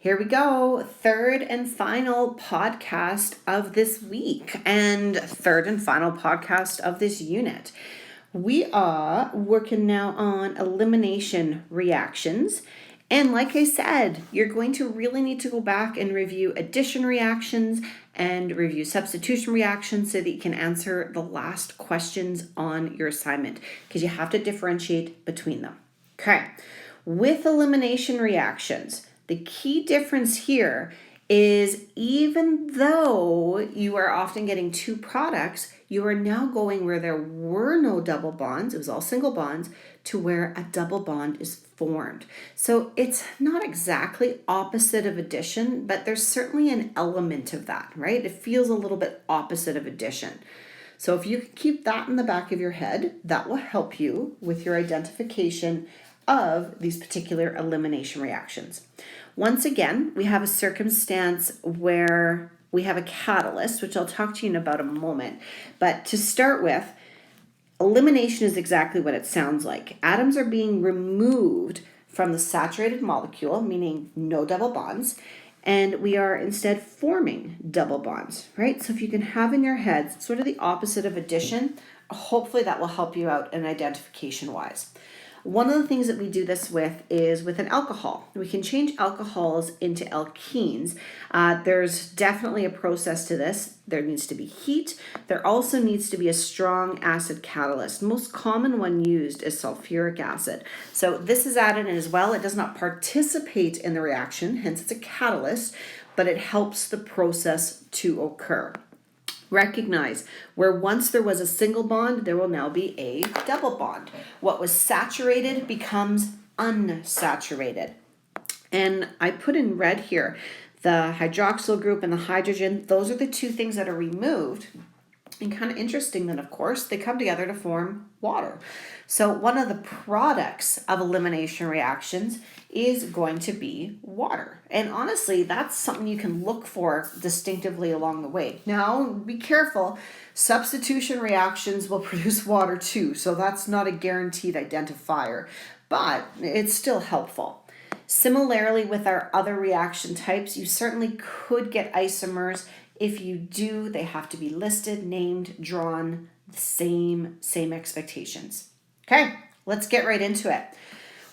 Here we go, third and final podcast of this week and third and final podcast of this unit. We are working now on elimination reactions. And like I said, you're going to really need to go back and review addition reactions and review substitution reactions so that you can answer the last questions on your assignment because you have to differentiate between them. Okay, with elimination reactions, the key difference here is even though you are often getting two products, you are now going where there were no double bonds, it was all single bonds, to where a double bond is formed. So it's not exactly opposite of addition, but there's certainly an element of that, right? It feels a little bit opposite of addition. So if you can keep that in the back of your head, that will help you with your identification of these particular elimination reactions. Once again, we have a circumstance where we have a catalyst, which I'll talk to you in about a moment. But to start with, elimination is exactly what it sounds like. Atoms are being removed from the saturated molecule, meaning no double bonds, and we are instead forming double bonds, right? So if you can have in your heads sort of the opposite of addition, hopefully that will help you out in identification-wise. One of the things that we do this with is with an alcohol. We can change alcohols into alkenes. There's definitely a process to this. There needs to be heat. There also needs to be a strong acid catalyst. Most common one used is sulfuric acid. So this is added in as well. It does not participate in the reaction, hence it's a catalyst, but it helps the process to occur. Recognize where once there was a single bond, there will now be a double bond. What was saturated becomes unsaturated. And I put in red here the hydroxyl group and the hydrogen. Those are the two things that are removed. And kind of interesting that, of course, they come together to form water. So one of the products of elimination reactions is going to be water. And honestly, that's something you can look for distinctively along the way. Now, be careful. Substitution reactions will produce water too, so that's not a guaranteed identifier, but it's still helpful. Similarly, with our other reaction types, you certainly could get isomers. If you do, they have to be listed, named, drawn, the same expectations. Okay, let's get right into it.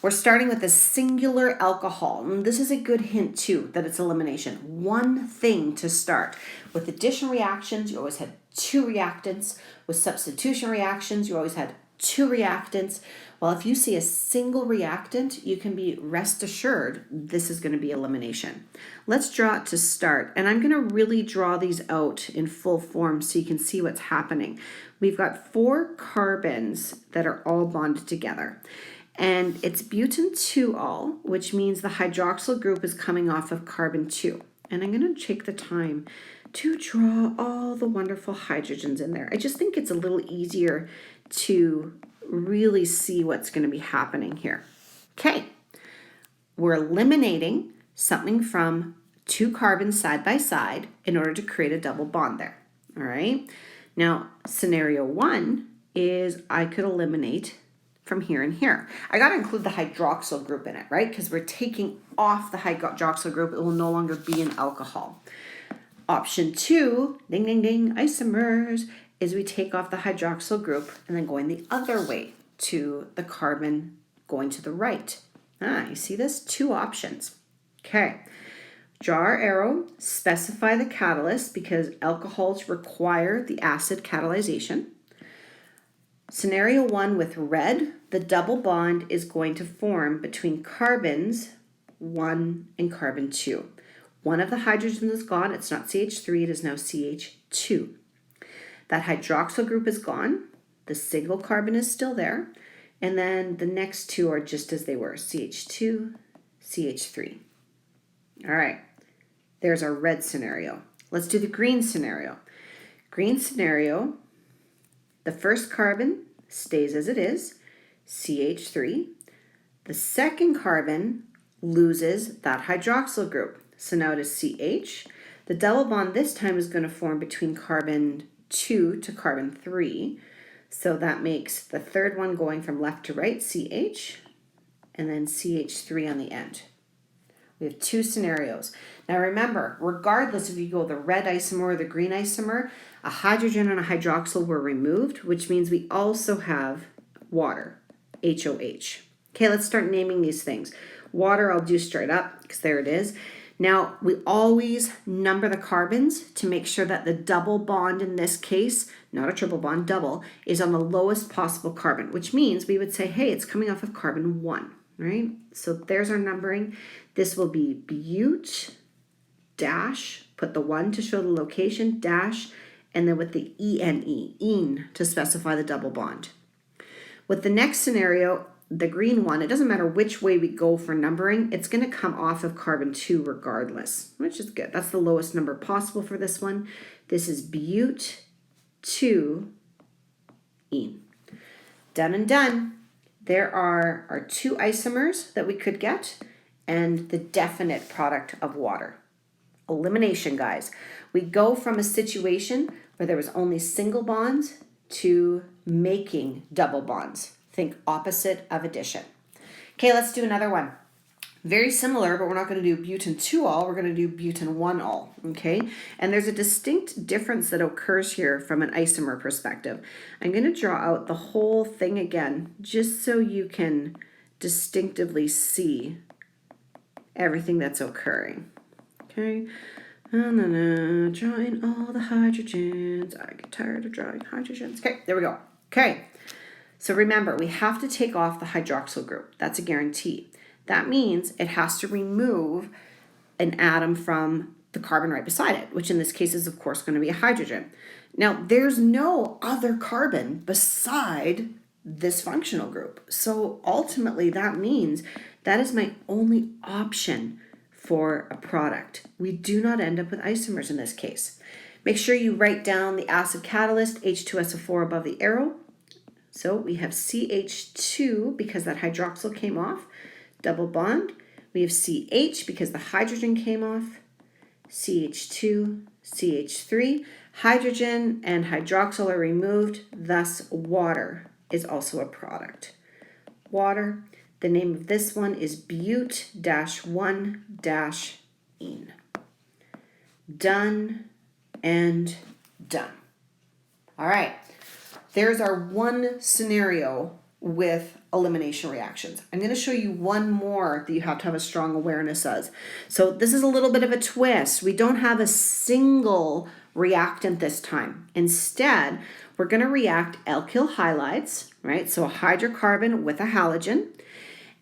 We're starting with a singular alcohol. And this is a good hint too, that it's elimination. One thing to start. With addition reactions, you always had two reactants. With substitution reactions, you always had two reactants. Well, if you see a single reactant, you can be rest assured this is going to be elimination. Let's draw it to start. And I'm going to really draw these out in full form so you can see what's happening. We've got 4 carbons that are all bonded together. And it's butane 2-ol, which means the hydroxyl group is coming off of carbon 2. And I'm going to take the time to draw all the wonderful hydrogens in there. I just think it's a little easier to really see what's going to be happening here. Okay, we're eliminating something from 2 carbons side by side in order to create a double bond there. All right, now scenario 1 is I could eliminate from here and here. I got to include the hydroxyl group in it, right? Because we're taking off the hydroxyl group. It will no longer be an alcohol. Option 2, ding, ding, ding, isomers, is we take off the hydroxyl group and then going the other way to the carbon going to the right. You see this? 2 options. Okay. Draw our arrow, specify the catalyst because alcohols require the acid catalyzation. Scenario 1 with red, the double bond is going to form between carbons 1 and carbon 2. One of the hydrogens is gone. It's not CH3, it is now CH2. That hydroxyl group is gone. The single carbon is still there. And then the next 2 are just as they were, CH2, CH3. All right, there's our red scenario. Let's do the green scenario. Green scenario, the first carbon stays as it is, CH3. The second carbon loses that hydroxyl group. So now it is CH. The double bond this time is going to form between carbon 2 to carbon 3. So that makes the third one going from left to right, CH, and then CH3 on the end. We have two scenarios. Now remember, regardless if you go the red isomer or the green isomer, a hydrogen and a hydroxyl were removed, which means we also have water, HOH. Okay, let's start naming these things. Water I'll do straight up because there it is. Now, we always number the carbons to make sure that the double bond in this case, not a triple bond, double, is on the lowest possible carbon, which means we would say, hey, it's coming off of carbon 1, right? So there's our numbering. This will be bute, dash, put the 1 to show the location, dash, and then with the ene, to specify the double bond. With the next scenario, the green one, it doesn't matter which way we go for numbering, it's going to come off of carbon 2 regardless, which is good. That's the lowest number possible for this one. This is bute 2 ene. Done and done. There are our two isomers that we could get and the definite product of water. Elimination, guys. We go from a situation where there was only single bonds to making double bonds. Think opposite of addition. Okay, let's do another one. Very similar, but we're not going to do butane 2-ol. We're going to do butane 1-ol, okay? And there's a distinct difference that occurs here from an isomer perspective. I'm going to draw out the whole thing again, just so you can distinctively see everything that's occurring, okay? Drawing all the hydrogens. I get tired of drawing hydrogens. Okay, there we go. Okay. So remember, we have to take off the hydroxyl group. That's a guarantee. That means it has to remove an atom from the carbon right beside it, which in this case is, of course, going to be a hydrogen. Now, there's no other carbon beside this functional group. So ultimately, that means that is my only option for a product. We do not end up with isomers in this case. Make sure you write down the acid catalyst, H2SO4 above the arrow. So we have CH2 because that hydroxyl came off, double bond. We have CH because the hydrogen came off, CH2, CH3. Hydrogen and hydroxyl are removed, thus water is also a product. Water, the name of this one is bute-1-ene. Done and done. All right. There's our one scenario with elimination reactions. I'm going to show you one more that you have to have a strong awareness of. So this is a little bit of a twist. We don't have a single reactant this time. Instead, we're going to react alkyl halides, right? So a hydrocarbon with a halogen,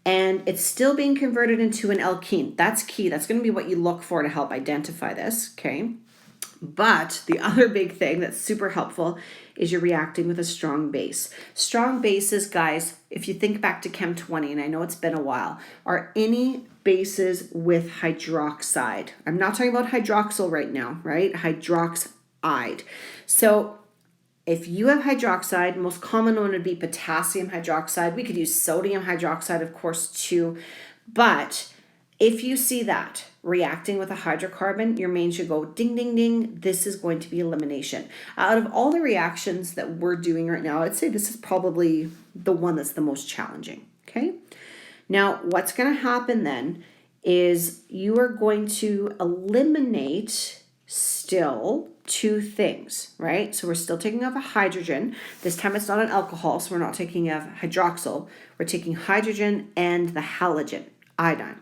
and it's still being converted into an alkene. That's key. That's going to be what you look for to help identify this, okay? But the other big thing that's super helpful is you're reacting with a strong base. Strong bases, guys, if you think back to Chem 20, and I know it's been a while, are any bases with hydroxide. I'm not talking about hydroxyl right now, right? Hydroxide. So if you have hydroxide, most common one would be potassium hydroxide. We could use sodium hydroxide, of course, too. But if you see that reacting with a hydrocarbon, your main should go ding, ding, ding. This is going to be elimination. Out of all the reactions that we're doing right now, I'd say this is probably the one that's the most challenging, okay? Now, what's going to happen then is you are going to eliminate still two things, right? So we're still taking off a hydrogen. This time it's not an alcohol, so we're not taking off hydroxyl. We're taking hydrogen and the halogen, iodine.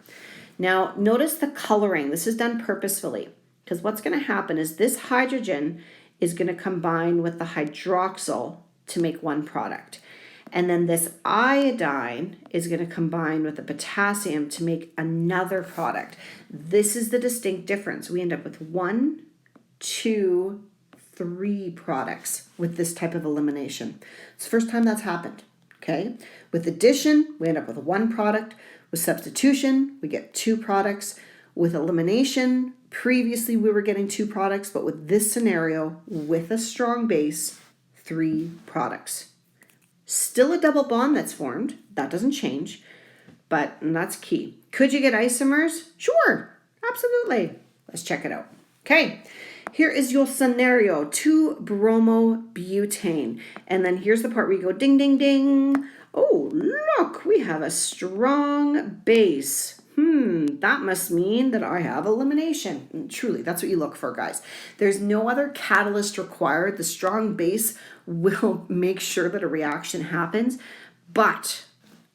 Now, notice the coloring. This is done purposefully because what's going to happen is this hydrogen is going to combine with the hydroxyl to make one product. And then this iodine is going to combine with the potassium to make another product. This is the distinct difference. We end up with 1, 2, 3 products with this type of elimination. It's the first time that's happened, okay? With addition, we end up with one product. With substitution, we get 2 products. With elimination, previously we were getting 2 products, but with this scenario, with a strong base, 3 products. Still a double bond that's formed. That doesn't change, but that's key. Could you get isomers? Sure, absolutely. Let's check it out. Okay, here is your scenario, 2-bromobutane. And then here's the part where you go ding, ding, ding. Oh, look, we have a strong base. That must mean that I have elimination. And truly, that's what you look for, guys. There's no other catalyst required. The strong base will make sure that a reaction happens, but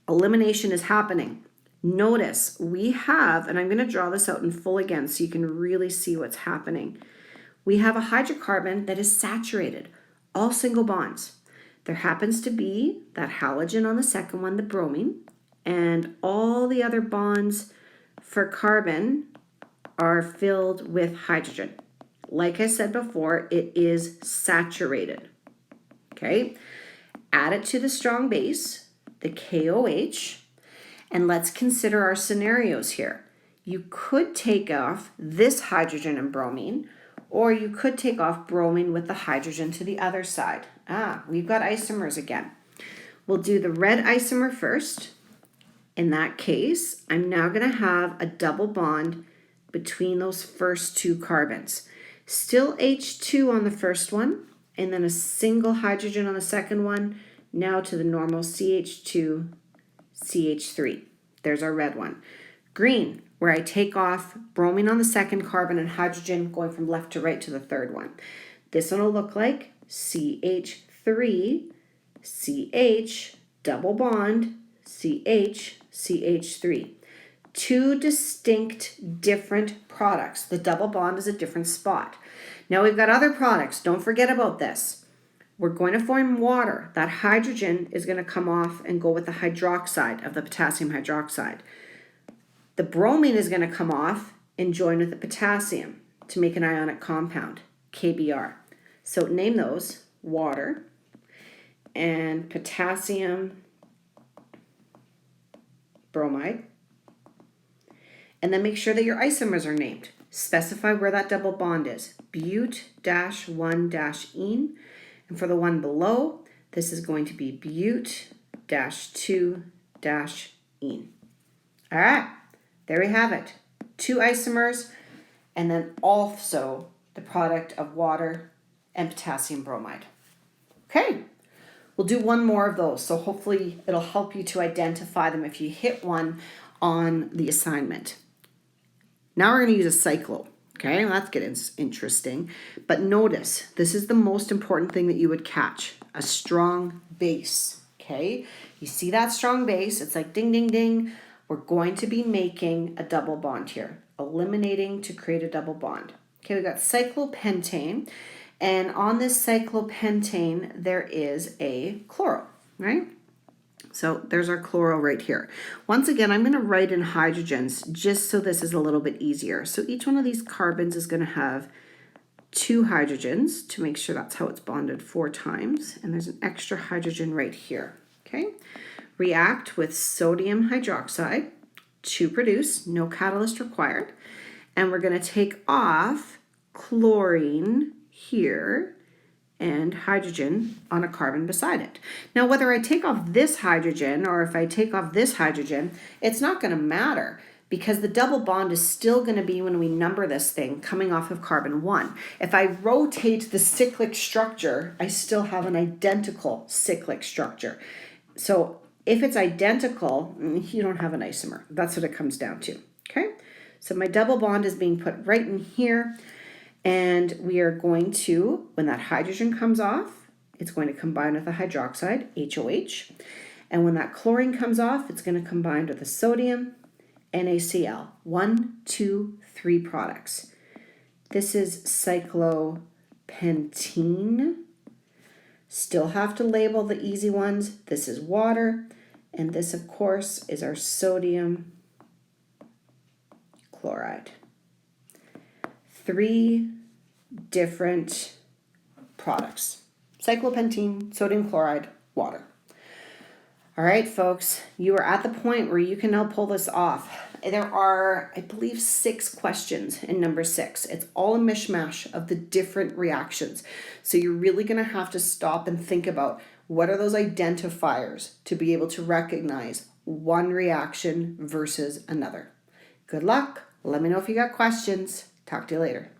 elimination is happening. Notice we have, and I'm going to draw this out in full again so you can really see what's happening. We have a hydrocarbon that is saturated, all single bonds. There happens to be that halogen on the second one, the bromine, and all the other bonds for carbon are filled with hydrogen. Like I said before, it is saturated. Okay, add it to the strong base, the KOH, and let's consider our scenarios here. You could take off this hydrogen and bromine, or you could take off bromine with the hydrogen to the other side. We've got isomers again. We'll do the red isomer first. In that case, I'm now going to have a double bond between those first two carbons. Still H2 on the first one, and then a single hydrogen on the second one, now to the normal CH2, CH3. There's our red one. Green, where I take off bromine on the second carbon and hydrogen going from left to right to the third one. This one will look like CH3, CH, double bond, CH, CH3. Two distinct different products. The double bond is a different spot. Now we've got other products. Don't forget about this. We're going to form water. That hydrogen is going to come off and go with the hydroxide of the potassium hydroxide. The bromine is going to come off and join with the potassium to make an ionic compound, KBr. So name those water and potassium bromide. And then make sure that your isomers are named. Specify where that double bond is. But-1-ene. And for the one below, this is going to be but-2-ene. All right, there we have it. Two isomers, and then also the product of water and potassium bromide. Okay, we'll do one more of those. So hopefully it'll help you to identify them if you hit one on the assignment. Now we're going to use a cyclo. Okay, well, that's getting interesting. But notice, this is the most important thing that you would catch. A strong base. Okay, you see that strong base? It's like ding, ding, ding. We're going to be making a double bond here. Eliminating to create a double bond. Okay, we've got cyclopentane. And on this cyclopentane, there is a chloro, right? So there's our chloro right here. Once again, I'm going to write in hydrogens just so this is a little bit easier. So each one of these carbons is going to have two hydrogens to make sure that's how it's bonded 4 times. And there's an extra hydrogen right here. Okay. React with sodium hydroxide to produce, no catalyst required. And we're going to take off chlorine here and hydrogen on a carbon beside it. Now, whether I take off this hydrogen or if I take off this hydrogen, it's not going to matter because the double bond is still going to be, when we number this thing, coming off of carbon 1. If I rotate the cyclic structure, I still have an identical cyclic structure. So if it's identical, you don't have an isomer. That's what it comes down to. Okay, so my double bond is being put right in here. And we are going to, when that hydrogen comes off, it's going to combine with the hydroxide, HOH. And when that chlorine comes off, it's going to combine with the sodium, NaCl. 1, 2, 3 products. This is cyclopentene. Still have to label the easy ones. This is water. And this, of course, is our sodium chloride. 3 different products. Cyclopentene, sodium chloride, water. All right, folks, you are at the point where you can now pull this off. There are, I believe, 6 questions in number 6. It's all a mishmash of the different reactions. So you're really going to have to stop and think about what are those identifiers to be able to recognize one reaction versus another. Good luck. Let me know if you got questions. Talk to you later.